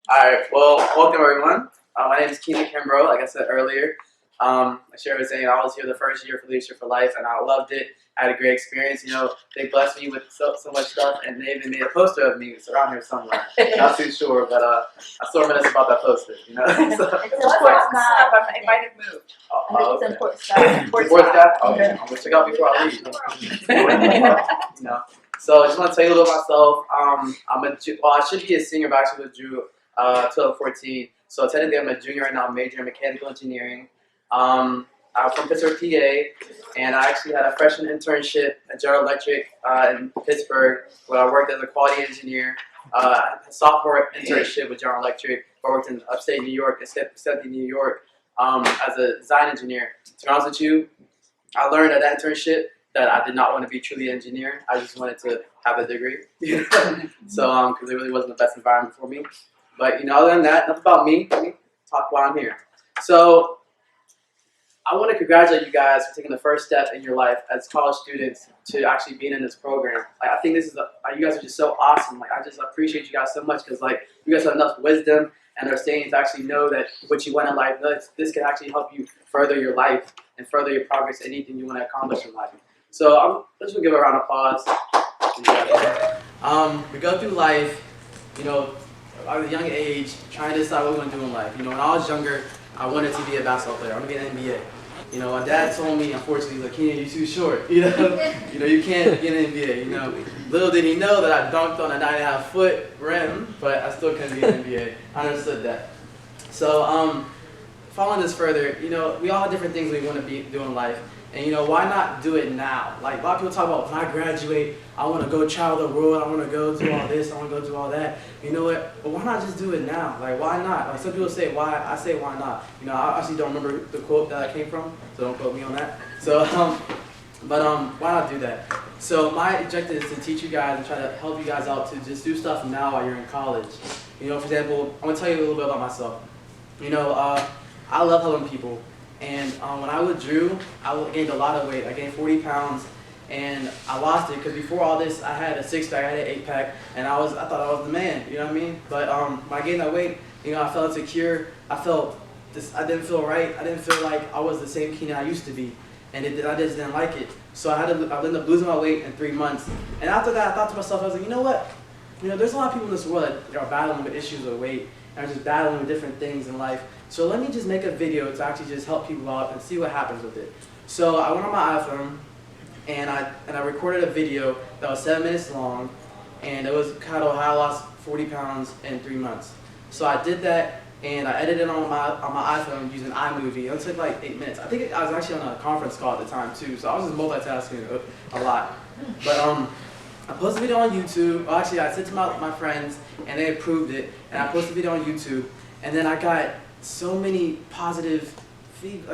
Alright, well, welcome everyone. My name is Keenan Kimbrough, like I said earlier. Like Sherry was saying, I was here the first year for Leadership for Life, and I loved it. I had a great experience. You know, they blessed me with so much stuff, and they even made a poster of me. It's around here somewhere. Not too sure, but I still reminisce about that poster, you know? It's important stuff. It might have moved. I think it's important stuff. Important stuff? Okay, I'm going to check out before I leave. You know? So I just want to tell you a little about myself. I should be a senior, but I actually withdrew 2014. So technically I'm a junior right now, majoring in mechanical engineering. I'm from Pittsburgh, PA, and I actually had a freshman internship at General Electric in Pittsburgh, where I worked as a quality engineer. A sophomore internship with General Electric, where I worked in upstate New York, upstate New York, as a design engineer. To be honest with you, I learned at that internship that I did not want to be truly an engineer. I just wanted to have a degree. So, because it really wasn't the best environment for me. But, you know, other than that, enough about me. Let me talk while I'm here. So, I want to congratulate you guys for taking the first step in your life as college students to actually being in this program. Like, I think this is, you guys are just so awesome. Like, I just appreciate you guys so much because, like, you guys have enough wisdom and understanding to actually know that what you want in life, this can actually help you further your life and further your progress in anything you want to accomplish in life. So, let's just give a round of applause. We go through life, you know, at a young age, trying to decide what we want to do in life. You know, when I was younger, I wanted to be a basketball player. I wanted to be an NBA. You know, my dad told me, unfortunately, like, Keenan, you're too short. You know, you can't get an NBA. You know, little did he know that I dunked on a 9.5-foot rim, but I still couldn't be an NBA. I understood that. So, following this further, you know, we all have different things we want to do in life. And, you know, why not do it now? Like, a lot of people talk about, when I graduate, I want to go travel the world, I want to go do all this, I want to go do all that. You know what? But why not just do it now? Like, why not? Like, some people say why, I say why not. You know, I actually don't remember the quote that I came from, so don't quote me on that. So, why not do that? So, my objective is to teach you guys and try to help you guys out to just do stuff now while you're in college. You know, for example, I'm going to tell you a little bit about myself. You know, I love helping people. And when I withdrew, I gained a lot of weight. I gained 40 pounds, and I lost it because before all this, I had a 6-pack, I had an 8-pack, and I thought I was the man. You know what I mean? But when I gained that weight, you know, I felt insecure. I didn't feel right. I didn't feel like I was the same Keenan I used to be, and I just didn't like it. So I ended up losing my weight in 3 months. And after that, I thought to myself, I was like, you know what? You know, there's a lot of people in this world that are battling with issues with weight and are just battling with different things in life. So let me just make a video to actually just help people out and see what happens with it. So I went on my iPhone and I recorded a video that was 7 minutes long, and it was titled "How I Lost 40 Pounds in 3 Months." So I did that, and I edited it on my iPhone using iMovie. It took like 8 minutes. I think I was actually on a conference call at the time too, so I was just multitasking a lot. But I posted a video on YouTube. Well, actually, I sent to my friends, and they approved it. And I posted a video on YouTube, and then I got so many positive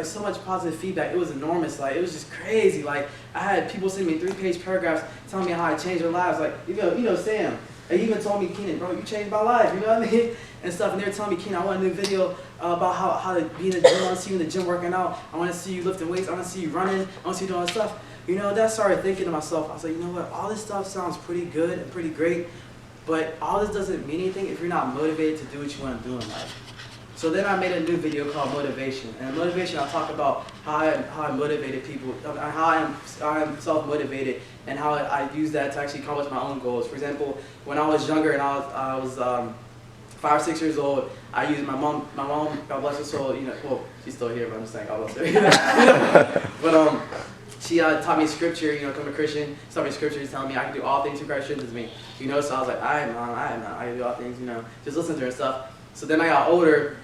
so much positive feedback. It was enormous. Like, it was just crazy. Like, I had people send me 3-page paragraphs telling me how I changed their lives. Like, you know, Sam. They even told me, Keenan, bro, you changed my life. You know what I mean? And stuff. And they were telling me, Keenan, I want a new video about how to be in the gym. I want to see you in the gym working out. I want to see you lifting weights. I want to see you running. I want to see you doing all this stuff. You know, that started thinking to myself. I was like, you know what? All this stuff sounds pretty good and pretty great, but all this doesn't mean anything if you're not motivated to do what you want to do in life. So then I made a new video called Motivation. And in Motivation, I talk about how I motivated people, how I'm self-motivated, and how I use that to actually accomplish my own goals. For example, when I was younger and I was 5 or 6 years old, I used my mom, God bless her soul, you know, well, she's still here, but I'm just saying God bless her. But she taught me scripture, you know, become a Christian. She taught me scripture, telling me I can do all things through Christ strengthens me. You know, so I was like, I am not, I can do all things, you know, just listen to her and stuff. So then I got older,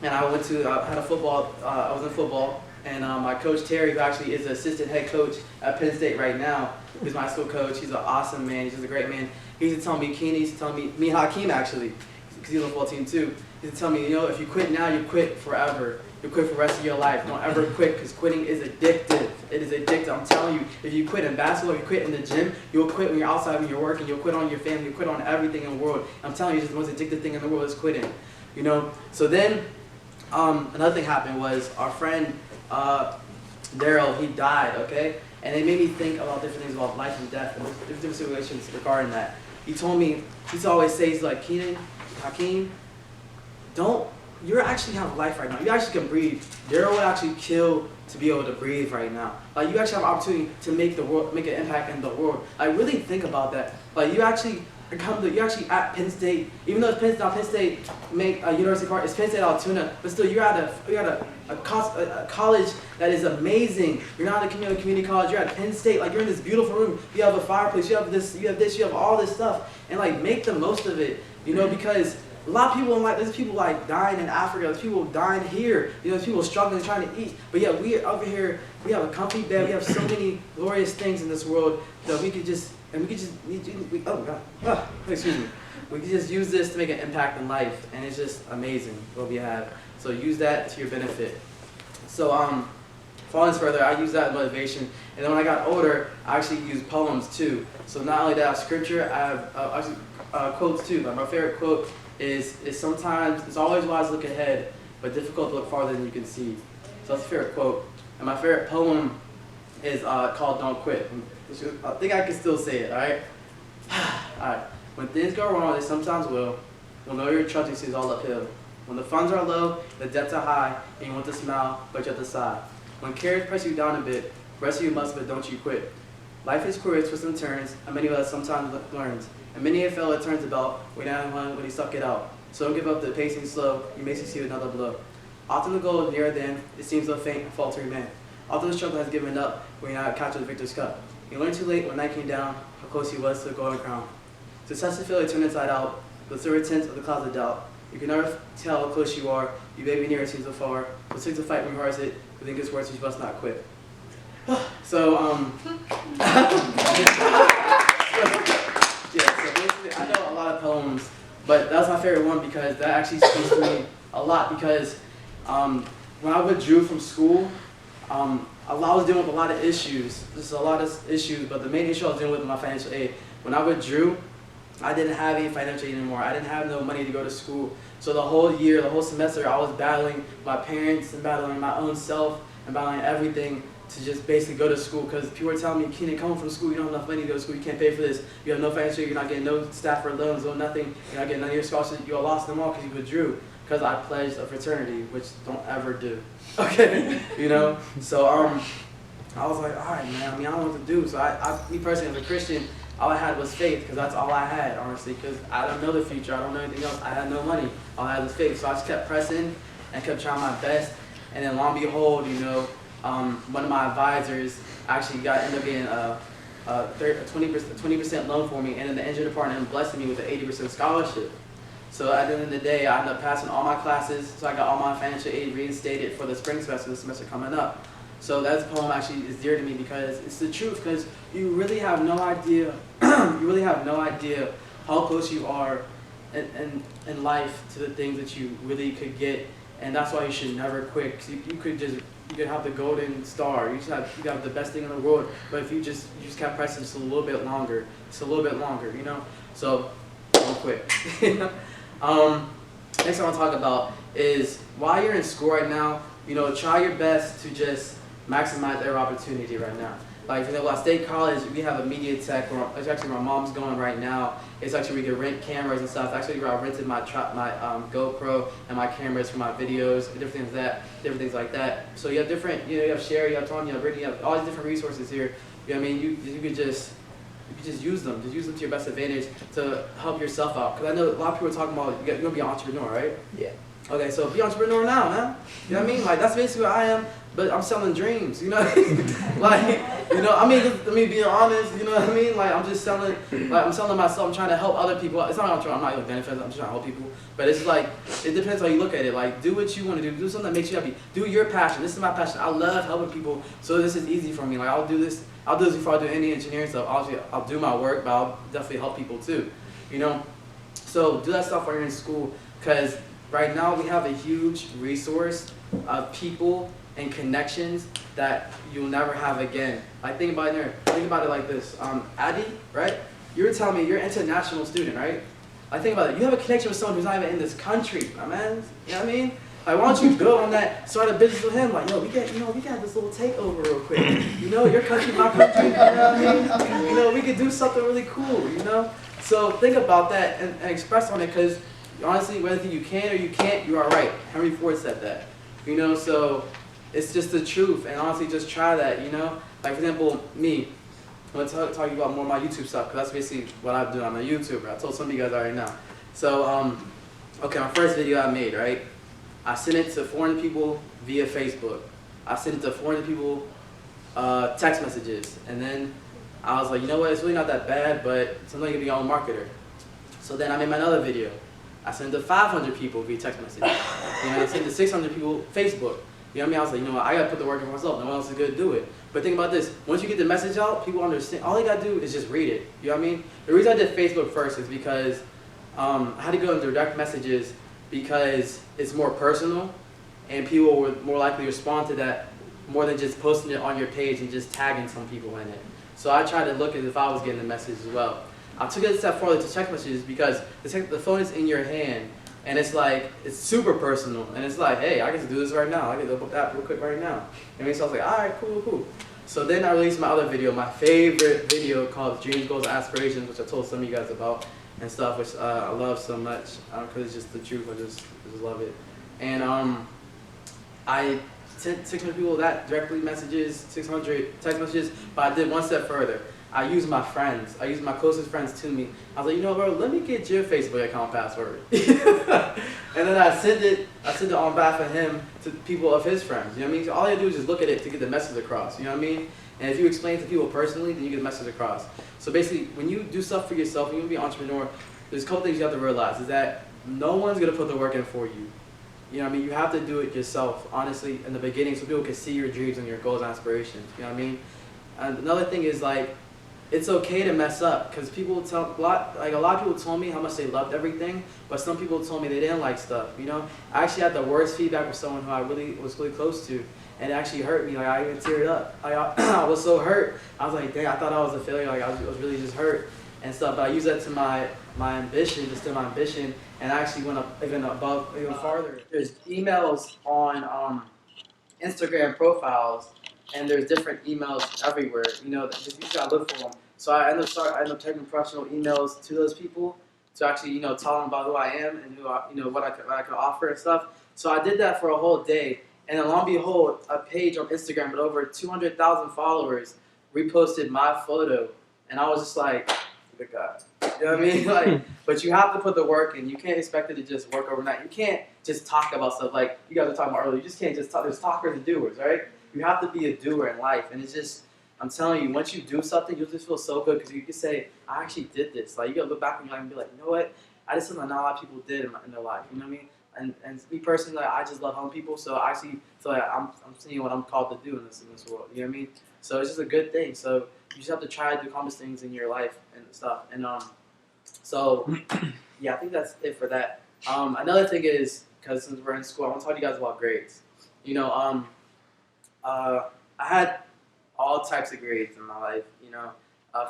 and I went to, had a football, I was in football, and my coach Terry, who actually is the assistant head coach at Penn State right now, who's my school coach. He's an awesome man, he's just a great man. He used to tell me, Keenan, he used to tell me and Hakeem actually, because he's on the football team too, he used to tell me, you know, if you quit now, you quit forever. You quit for the rest of your life. Don't ever quit, because quitting is addictive. It is addictive. I'm telling you, if you quit in basketball, if you quit in the gym, you'll quit when you're outside, when you're working, you'll quit on your family, you'll quit on everything in the world. I'm telling you, it's the most addictive thing in the world is quitting. You know? So then, another thing happened was our friend Daryl, he died, okay? And it made me think about different things about life and death and different situations regarding that. He told me, he used to always say, he's like, Keenan, Hakeem, you actually have life right now. You actually can breathe. Daryl would actually kill to be able to breathe right now. Like, you actually have an opportunity to make an impact in the world. Like, really think about that. Like, you actually at Penn State, even though it's Penn State University Park, it's Penn State Altoona, but still you're at a college that is amazing. You're not at a community college, you're at Penn State, like, you're in this beautiful room, you have a fireplace, you have this, you have all this stuff, and like, make the most of it, because a lot of people there's people like dying in Africa, there's people dying here, there's people struggling trying to eat, but yeah, we over here, we have a comfy bed, we have so many glorious things in this world that we could just excuse me. We can just use this to make an impact in life, and it's just amazing what we have. So use that to your benefit. So following this further, I use that as motivation, and then when I got older, I actually used poems too. So not only that I have scripture, I have quotes too. Like, my favorite quote is sometimes it's always wise to look ahead, but difficult to look farther than you can see. So that's a favorite quote. And my favorite poem is called "Don't Quit." I think I can still say it, alright? Alright. When things go wrong, they sometimes will, you'll know your trudging is all uphill. When the funds are low, the debts are high, and you want to smile, but you have to sigh. When cares press you down a bit, rest you must, but don't you quit. Life is cruel, twists and turns, and many of us sometimes learns. And many a fellow turns about when he stuck it out. So don't give up, the pacing slow, you may succeed another blow. Often the goal is nearer than, it seems so faint and faltering man. Often the struggle has given up, when you're not captured the victor's cup. You learned too late when night came down, how close he was to the golden crown. Success and failure turn inside out, the silver tints of the clouds of doubt. You can never tell how close you are, you may be near it seems so far. But stick to fight when your heart is it, but think it's worse, you must not quit. So, yeah, so basically, I know a lot of poems, but that was my favorite one because that actually speaks to me a lot because when I withdrew from school, I was dealing with a lot of issues. There's a lot of issues, but the main issue I was dealing with was my financial aid. When I withdrew, I didn't have any financial aid anymore. I didn't have no money to go to school. So the whole year, the whole semester, I was battling my parents and battling my own self and battling everything to just basically go to school because people were telling me, Keenan, come home from school, you don't have enough money to go to school, you can't pay for this, you have no financial aid, you're not getting no staff or loans, no nothing, you're not getting none of your scholarships, you all lost them all because you withdrew. Because I pledged a fraternity, which don't ever do. Okay, So I was like, all right, man. I mean, I don't know what to do. So me personally, as a Christian, all I had was faith, because that's all I had, honestly. Because I don't know the future. I don't know anything else. I had no money. All I had was faith. So I just kept pressing and kept trying my best. And then, lo and behold, one of my advisors actually ended up getting a 20% loan for me, and in the engineering department, blessed me with an 80% scholarship. So at the end of the day, I ended up passing all my classes, so I got all my financial aid reinstated for the spring semester, the semester coming up. So that poem actually is dear to me because it's the truth, because you really have no idea, how close you are in life to the things that you really could get, and that's why you should never quit, because you could have the golden star, you could have the best thing in the world, but if you just kept pressing just a little bit longer, so don't quit. Next thing I want to talk about is while you're in school right now, try your best to just maximize every opportunity right now. Like, for example, at State College, we have a media tech, it's actually my mom's going right now. It's actually, we can rent cameras and stuff. Actually, I rented my GoPro and my cameras for my videos, different things like that. So you have different, you have Sherry, you have Tony, you have Brittany, you have all these different resources here. You could just use them. Just use them to your best advantage to help yourself out. Because I know a lot of people are talking about you're going to be an entrepreneur, right? Yeah. Okay, so be an entrepreneur now, man. You know what I mean? Like, that's basically what I am, but I'm selling dreams, Let me be honest, you know what I mean? Like, I'm selling myself, I'm trying to help other people. It's not I'm not like benefits, I'm just trying to help people. But it's like, it depends how you look at it. Like, do what you want to do something that makes you happy. Do your passion. This is my passion. I love helping people, so this is easy for me. Like, I'll do this before I do any engineering stuff. Obviously, I'll do my work, but I'll definitely help people too, So do that stuff while you're in school, because right now we have a huge resource of people and connections that you'll never have again. Like, think about it like this. Addy, right? You were telling me you're an international student, right? Like, think about it. You have a connection with someone who's not even in this country, my man. You know what I mean? Like, why don't you build on that, start a business with him? Like, we got this little takeover real quick. Your country, my country, you know what I mean? We could do something really cool, So think about that and express on it, because honestly, whether you can or you can't, you are right. Henry Ford said that. You know, so it's just the truth. And honestly, just try that, you know? Like, for example, me, I'm going to talk about more of my YouTube stuff, because that's basically what I do. I'm a YouTuber. I told some of you guys already now. So, okay, my first video I made, right? I sent it to 400 people via Facebook. I sent it to 400 people text messages. And then I was like, you know what, it's really not that bad, but sometimes you can be your own marketer. So then I made my another video. I sent it to 500 people via text message. You know, I sent it to 600 people Facebook. You know what I mean? I was like, you know what, I gotta put the work in for myself. No one else is gonna do it. But think about this, once you get the message out, people understand. All you gotta do is just read it. You know what I mean? The reason I did Facebook first is because I had to go in direct messages because it's more personal and people would more likely respond to that more than just posting it on your page and just tagging some people in it. So I tried to look as if I was getting the message as well. I took it a step further to text messages because the phone is in your hand and it's like, it's super personal and it's like, hey, I get to do this right now. I get to open up that real quick right now. I mean, so I was like, all right, cool. So then I released my other video, my favorite video called Dreams, Goals, and Aspirations, which I told some of you guys about and stuff, which I love so much because it's just the truth. I just love it. And I sent 600 people that directly messages, 600 text messages, but I did one step further. I used my friends. I used my closest friends to me. I was like, you know, bro, let me get your Facebook account password. And then I sent it on behalf of him to people of his friends. You know what I mean? So all you do is just look at it to get the message across. You know what I mean? And if you explain to people personally, then you get the message across. So basically, when you do stuff for yourself, when you be an entrepreneur, there's a couple things you have to realize is that no one's gonna put the work in for you. You know what I mean? You have to do it yourself, honestly, in the beginning, so people can see your dreams and your goals and aspirations. You know what I mean? And another thing is like, it's okay to mess up, because people a lot of people told me how much they loved everything, but some people told me they didn't like stuff. You know, I actually had the worst feedback with someone who I was really close to, and it actually hurt me. Like I even teared up. I was so hurt. I was like, dang, I thought I was a failure. Like I was really just hurt and stuff. But I used that to my ambition, just to my ambition, and I actually went up even farther. There's emails on Instagram profiles. And there's different emails everywhere, you know, you just gotta look for them. So I end up taking professional emails to those people to actually, you know, tell them about who I am and what I could offer and stuff. So I did that for a whole day, and then lo and behold, a page on Instagram with over 200,000 followers reposted my photo, and I was just like, good God, you know what I mean? Like, but you have to put the work in. You can't expect it to just work overnight. You can't just talk about stuff like you guys were talking about earlier. You just can't just talk. There's talkers and doers, right? You have to be a doer in life, and it's just, I'm telling you, once you do something, you'll just feel so good because you can say, I actually did this. Like, you gotta look back in your life and be like, you know what? I did something that not a lot of people did in their life. You know what I mean? And me personally, like, I just love helping people, so I actually feel like I'm seeing what I'm called to do in this world. You know what I mean? So it's just a good thing. So you just have to try to accomplish things in your life and stuff. And so yeah, I think that's it for that. Another thing is, because since we're in school, I want to talk to you guys about grades. You know, I had all types of grades in my life, you know.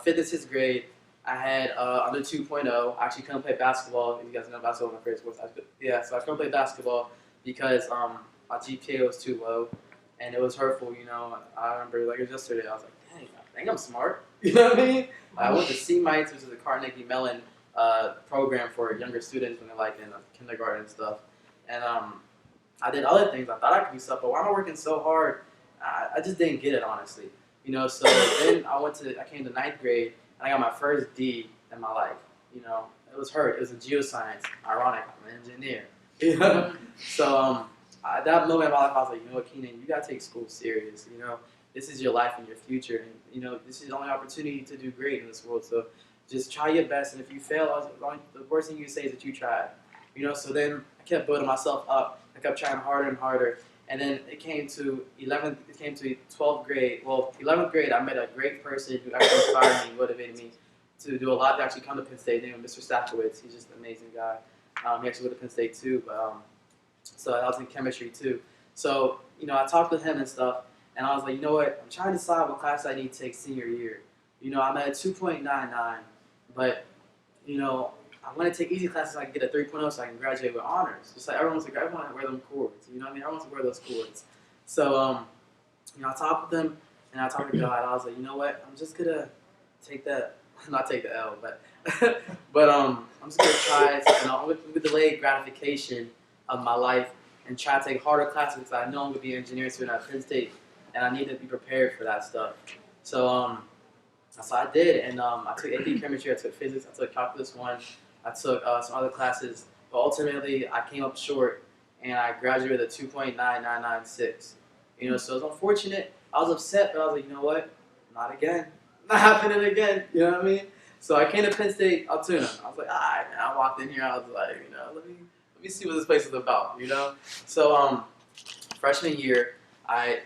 Fifth and sixth grade, I had under 2.0. I actually couldn't play basketball. If you guys know basketball, my favorite sports. So I couldn't play basketball because my GPA was too low, and it was hurtful, you know. I remember, like it was yesterday, I was like, dang, I think I'm smart. You know what I mean? I went to C-Mites, which is a Carnegie Mellon program for younger students when they're like in kindergarten and stuff. And I did other things. I thought I could do stuff, but why am I working so hard? I just didn't get it, honestly. You know, so then I came to ninth grade, and I got my first D in my life. You know, it was hurt. It was in geoscience. Ironic, I'm an engineer. You know? So at that moment in my life, I was like, you know what, Keenan, you gotta take school serious. You know, this is your life and your future, and you know, this is the only opportunity to do great in this world. So just try your best, and if you fail, the worst thing you can say is that you tried. You know, so then I kept building myself up. I kept trying harder and harder. And then it came to 12th grade. Well, 11th grade, I met a great person who actually inspired me, motivated me to do a lot to actually come to Penn State. Named Mr. Stackowitz. He's just an amazing guy. He actually went to Penn State too, but so I was in chemistry too. So, you know, I talked with him and stuff, and I was like, you know what? I'm trying to decide what class I need to take senior year. You know, I'm at a 2.99, but, you know, I want to take easy classes so I can get a 3.0 so I can graduate with honors. Just like everyone wants to wear them cords. You know what I mean? Everyone wants to wear those cords. So, you know, I talked with him, and I talked to God. I was like, you know what? I'm just going to take that, not take the L, but But I'm just gonna try with delayed gratification of my life and try to take harder classes because I know I'm gonna be an engineering student at Penn State and I need to be prepared for that stuff. So that's what I did, and I took AP chemistry, I took physics, I took calculus 1, I took some other classes, but ultimately I came up short and I graduated with a 2.9996. You know, so it was unfortunate. I was upset, but I was like, you know what? Not again. Not happening again. You know what I mean? So I came to Penn State Altoona. I was like, all right, man. I walked in here. I was like, you know, let me see what this place is about. You know. So freshman year, I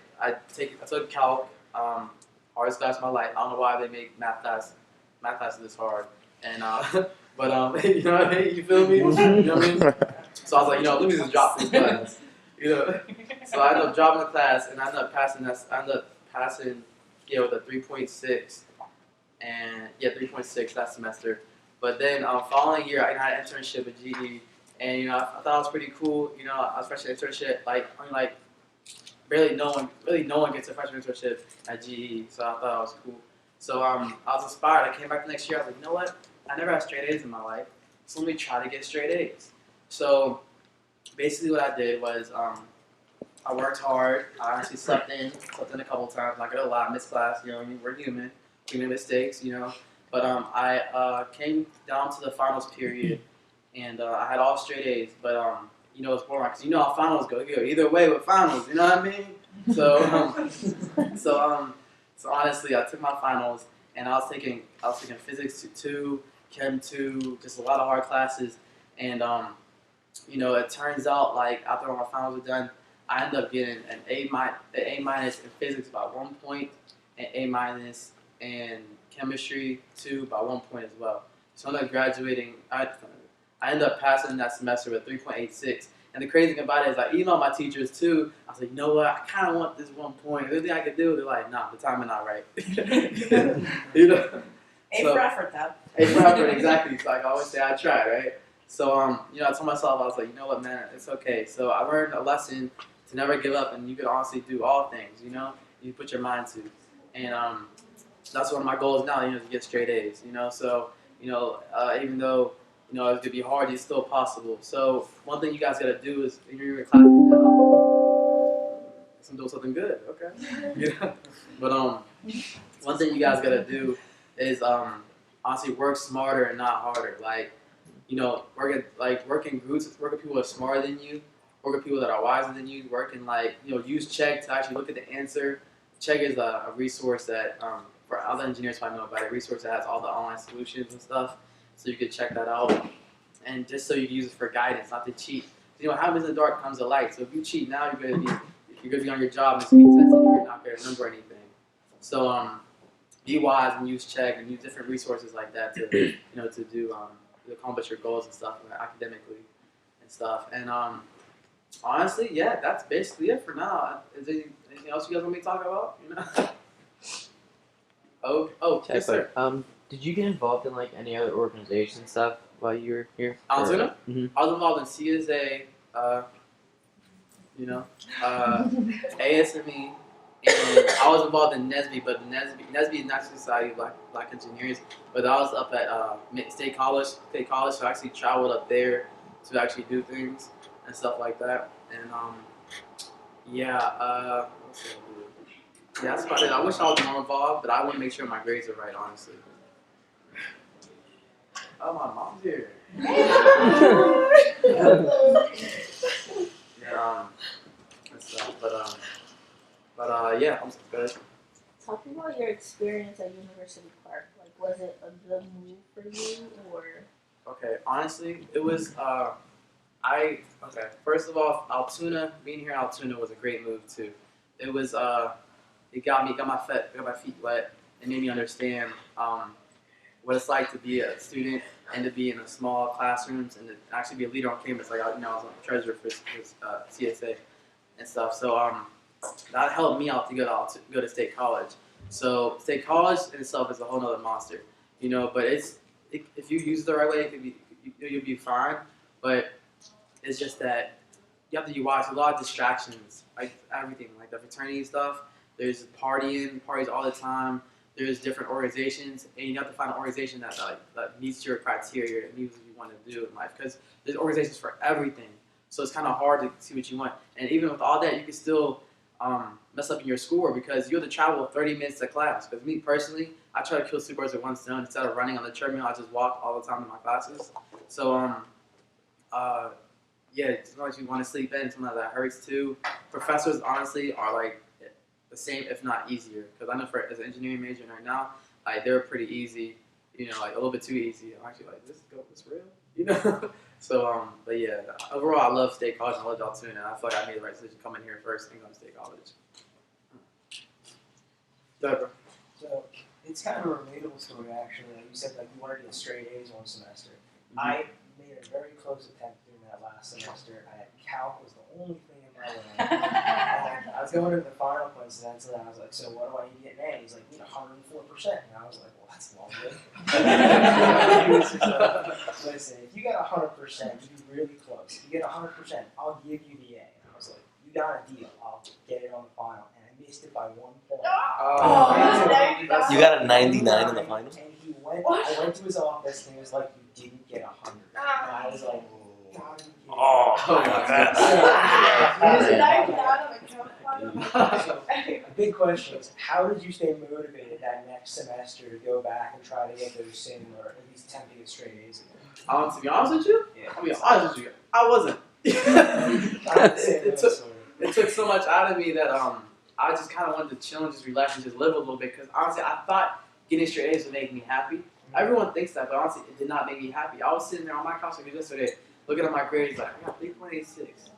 took calc, hardest class of my life. I don't know why they make math classes this hard. And but you know what I mean? You feel me? You know what I mean? So I was like, you know, let me just drop this class. You know. So I ended up dropping the class, and I ended up passing. Yeah, with a 3.6, and 3.6 that semester. But then following year, I had an internship at GE, and you know, I thought it was pretty cool. You know, I was freshman internship, like barely no one gets a freshman internship at GE, so I thought it was cool. So I was inspired. I came back the next year. I was like, you know what? I never had straight A's in my life, so let me try to get straight A's. So basically, what I did was I worked hard. I honestly slept in a couple of times. Not gonna lie, I missed class. You know, we're human. We make mistakes. You know, but I came down to the finals period, and I had all straight A's. But you know, it's boring because you know how finals go. You go either way with finals. You know what I mean? So honestly, I took my finals, and I was taking physics 2, chem 2, just a lot of hard classes, and you know, it turns out like after all my finals were done, I ended up getting an A minus in physics by 1 point, and A minus in chemistry 2 by 1 point as well. So I ended up graduating. I ended up passing that semester with 3.86. And the crazy thing about it is I emailed my teachers too. I was like, you know what? I kind of want this 1 point. Anything I could do? They're like, nah, the timing not right. You know. A for effort, though. A for effort, exactly. So like I always say, I tried, right? So you know, I told myself, I was like, you know what, man, it's okay. So I learned a lesson to never give up, and you can honestly do all things. You know, you put your mind to, and that's one of my goals now. You know, to get straight A's. You know, so you know, even though you know it's gonna be hard, it's still possible. So one thing you guys gotta do is when you're in class now, I'm doing something good. Okay. Yeah. But one thing you guys gotta do is honestly work smarter and not harder. Like, you know, work in groups, work with people that are smarter than you, work with people that are wiser than you, work in like, you know, use Check to actually look at the answer. Check is a resource that for other engineers might know about it, a resource that has all the online solutions and stuff. So you could check that out. And just so you can use it for guidance, not to cheat. You know, what happens in the dark comes to light. So if you cheat now, you're gonna be on your job and it's gonna be tested and you're not gonna remember anything. So be wise and use Check and use different resources like that to you know to accomplish your goals and stuff academically and stuff. And honestly, yeah, that's basically it for now. Is there anything else you guys want me to talk about? You know? Oh, yes, sir. Did you get involved in like any other organization stuff while you were here? Altoona? Mm-hmm. I was involved in CSA, you know, ASME, and I was involved in NSBE, but NSBE is National Society of Black Engineers, but I was up at State College, so I actually traveled up there to actually do things and stuff like that, and yeah, what's that? Yeah, that's about it. I wish I was more involved, but I want to make sure my grades are right, honestly. Oh, my mom's here. Yeah, and stuff, but yeah, I'm good. Talk about your experience at University Park. Like, was it a good move for you, or? Okay, honestly, it was. First of all, Altoona, being here in Altoona was a great move too. It was. It got my feet wet. It made me understand what it's like to be a student and to be in a small classrooms and to actually be a leader on campus. Like, you know, I was on the treasurer for CSA and stuff. So that helped me out to go to State College. So State College in itself is a whole other monster, you know. But if you use it the right way, you'll be fine. But it's just that you have to be wise. A lot of distractions, like everything, like the fraternity stuff. There's parties all the time. there's different organizations, and you have to find an organization that meets your criteria and meets what you want to do in life. Because there's organizations for everything, so it's kind of hard to see what you want. And even with all that, you can still mess up in your schoolwork because you have to travel 30 minutes to class. Because me personally, I try to kill two birds with one stone. Instead of running on the treadmill, I just walk all the time in my classes. So yeah, sometimes you want to sleep in, sometimes that hurts too. Professors honestly are like the same, if not easier. Because I know as an engineering major right now, like they're pretty easy, you know, like a little bit too easy. I'm actually like, this real, you know? So but yeah, overall I love State College and I love Altoona, and I feel like I made the right decision coming here first and going to State College. Deborah. So it's kind of a relatable story actually. Like you said, like you wanted to get straight A's one semester. I made a very close attempt during that last semester. I had calc was the only thing in my way. And I was going to the final coincidentally, and I was like, so what do I need to get an A? He's like, you need 104%. And I was like, well, that's lovely. He was just like, listen, if you get 100%, you'd be really close. If you get 100%, I'll give you the A. And I was like, you got a deal. I'll get it on the final. And I missed it by 1 point. You got a 99 in the final? And he went, I went to his office and he was like, you didn't get 100. And I was like, God, So, a big question is, how did you stay motivated that next semester to go back and try to get those same or at least attempt to get straight A's again? To be honest with you, I'll be honest with you, I wasn't. It took so much out of me that I just kind of wanted to chill and just relax and just live a little bit. Because honestly, I thought getting straight A's would make me happy. Everyone thinks that, but honestly, it did not make me happy. I was sitting there on my couch like yesterday, looking at my grades like, I got 3.86.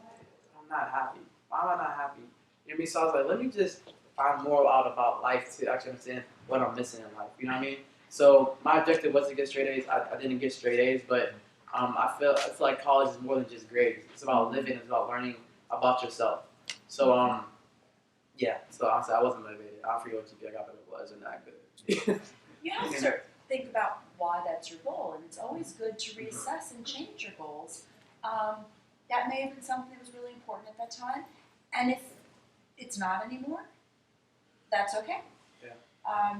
I'm not happy. Why am I not happy? You know what I mean? So I was like, let me just find more out about life to actually understand what I'm missing in life. You know what I mean? So my objective was to get straight A's. I didn't get straight A's, but I feel like college is more than just grades. It's about living. It's about learning about yourself. So yeah. So honestly, I wasn't motivated. I forget what GPA I got, but it wasn't that good. You have to think about why that's your goal, and it's always good to reassess and change your goals. That may have been something that was really important at that time, and if it's not anymore, that's okay. Yeah.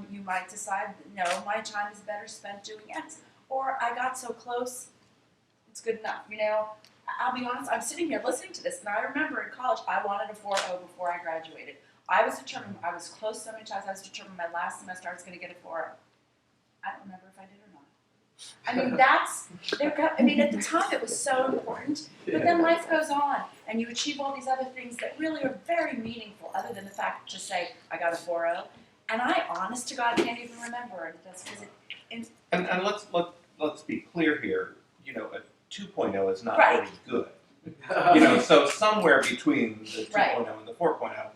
You might decide, no, my time is better spent doing X, or I got so close, it's good enough. You know, I'll be honest, I'm sitting here listening to this, and I remember in college, I wanted a 4.0 before I graduated. I was determined, I was close so many times, I was determined my last semester I was going to get a 4.0. I don't remember if I did or not. I mean, at the time it was so important, but then life goes on, and you achieve all these other things that really are very meaningful, other than the fact to say, I got a 4.0, and I, honest to God, can't even remember it. That's because And let's be clear here. You know, a 2.0 is not Right. very good. You know, so somewhere between the 2.0 Right. and the 4.0,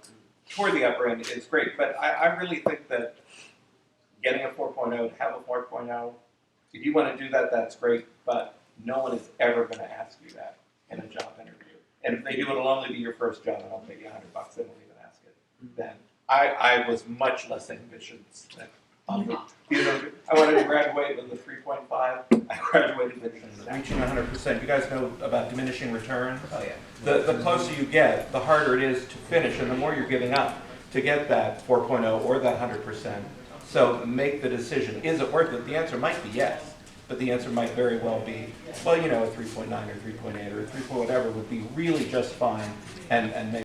toward the upper end is great. But I really think that getting a 4.0, to have a 4.0, if you want to do that, that's great. But no one is ever going to ask you that in a job interview. And if they do, it'll only be your first job, and I'll pay you $100. They won't even ask it. Then I was much less ambitious than you know, I wanted to graduate with a 3.5. I graduated with reaching 100%. You guys know about diminishing return? Oh yeah. The closer you get, the harder it is to finish, and the more you're giving up to get that 4.0 or that 100%. So make the decision. Is it worth it? The answer might be yes, but the answer might very well be, well, you know, a 3.9 or 3.8 or a 3. Whatever would be really just fine and make